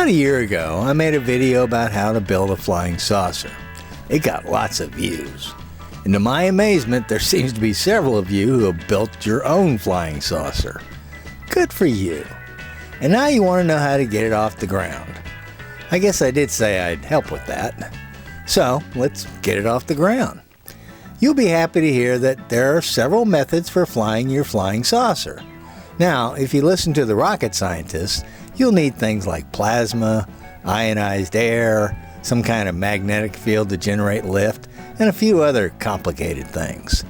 About a year ago, I made a video about how to build a flying saucer. It got lots of views. And to my amazement, there seems to be several of you who have built your own flying saucer. Good for you. And now you want to know how to get it off the ground. I guess I did say I'd help with that. So let's get it off the ground. You'll be happy to hear that there are several methods for flying your flying saucer. Now, if you listen to the rocket scientists, you'll need things like plasma, ionized air, some kind of magnetic field to generate lift, and a few other complicated things.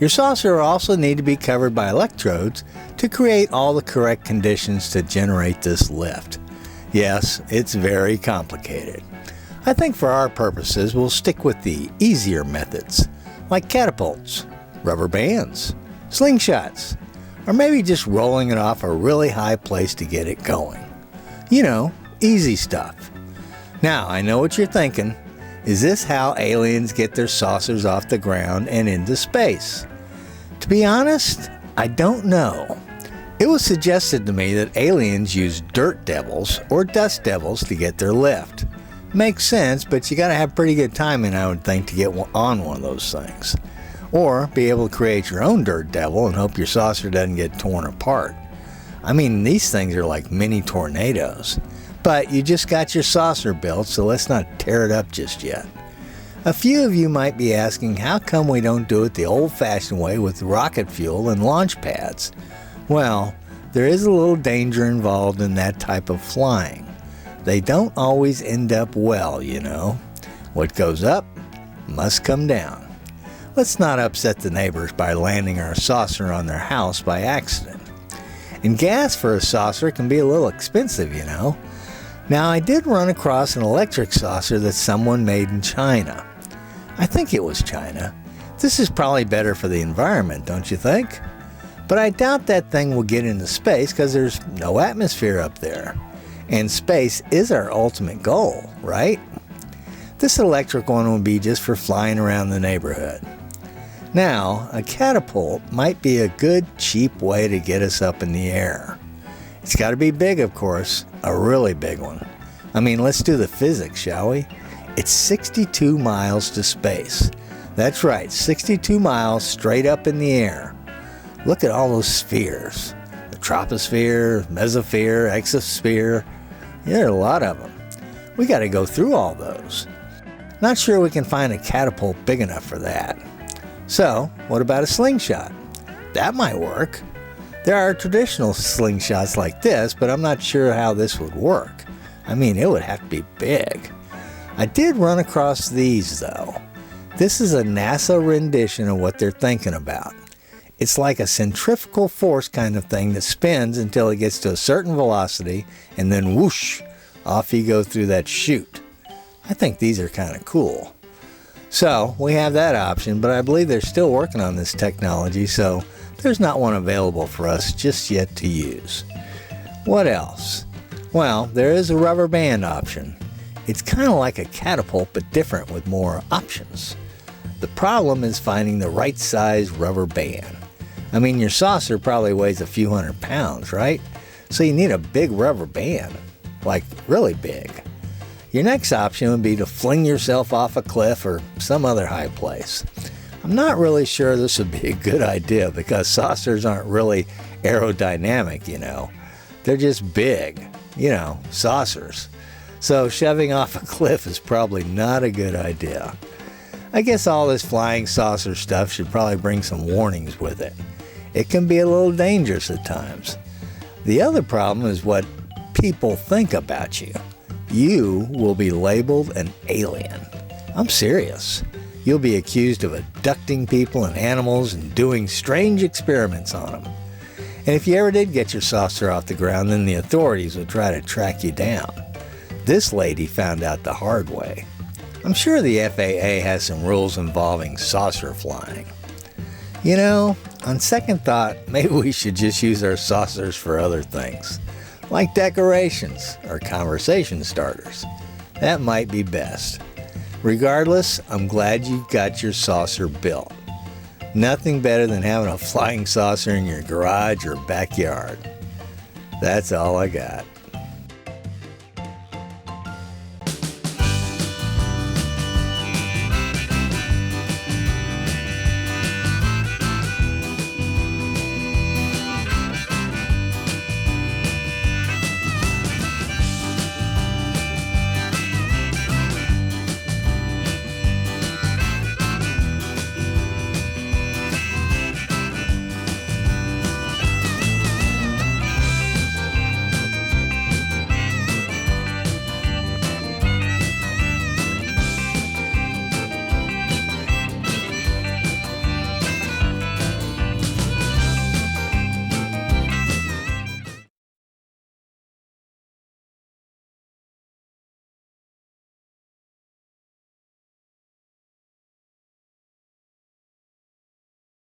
Your saucer will also need to be covered by electrodes to create all the correct conditions to generate this lift. Yes, it's very complicated. I think for our purposes, we'll stick with the easier methods, like catapults, rubber bands, slingshots, or maybe just rolling it off a really high place to get it going. You know, easy stuff. Now, I know what you're thinking. Is this how aliens get their saucers off the ground and into space? To be honest, I don't know. It was suggested to me that aliens use dirt devils or dust devils to get their lift. Makes sense, but you gotta have pretty good timing, I would think, to get on one of those things. Or be able to create your own dirt devil and hope your saucer doesn't get torn apart. I mean, these things are like mini tornadoes. But you just got your saucer built, so let's not tear it up just yet. A few of you might be asking, how come we don't do it the old-fashioned way with rocket fuel and launch pads? Well, there is a little danger involved in that type of flying. They don't always end up well, you know. What goes up must come down. Let's not upset the neighbors by landing our saucer on their house by accident. And gas for a saucer can be a little expensive, you know. Now, I did run across an electric saucer that someone made in China. I think it was China. This is probably better for the environment, don't you think? But I doubt that thing will get into space because there's no atmosphere up there. And space is our ultimate goal, right? This electric one would be just for flying around the neighborhood. Now, a catapult might be a good, cheap way to get us up in the air. It's got to be big, of course, a really big one. I mean, let's do the physics, shall we? It's 62 miles to space. That's right, 62 miles straight up in the air. Look at all those spheres. The troposphere, mesosphere, exosphere. Yeah, there are a lot of them. We got to go through all those. Not sure we can find a catapult big enough for that. So, what about a slingshot? That might work. There are traditional slingshots like this, but I'm not sure how this would work. I mean, it would have to be big. I did run across these, though. This is a NASA rendition of what they're thinking about. It's like a centrifugal force kind of thing that spins until it gets to a certain velocity, and then whoosh, off you go through that chute. I think these are kind of cool. So, we have that option, but I believe they're still working on this technology, so there's not one available for us just yet to use. What else? Well, there is a rubber band option. It's kind of like a catapult, but different with more options. The problem is finding the right size rubber band. I mean, your saucer probably weighs a few hundred pounds, right? So you need a big rubber band, like really big. Your next option would be to fling yourself off a cliff or some other high place. I'm not really sure this would be a good idea because saucers aren't really aerodynamic, you know. They're just big, you know, saucers. So shoving off a cliff is probably not a good idea. I guess all this flying saucer stuff should probably bring some warnings with it. It can be a little dangerous at times. The other problem is what people think about you. You will be labeled an alien. I'm serious. You'll be accused of abducting people and animals and doing strange experiments on them. And if you ever did get your saucer off the ground, then the authorities would try to track you down. This lady found out the hard way. I'm sure the FAA has some rules involving saucer flying. You know, on second thought, maybe we should just use our saucers for other things, like decorations or conversation starters. That might be best. Regardless, I'm glad you got your saucer built. Nothing better than having a flying saucer in your garage or backyard. That's all I got.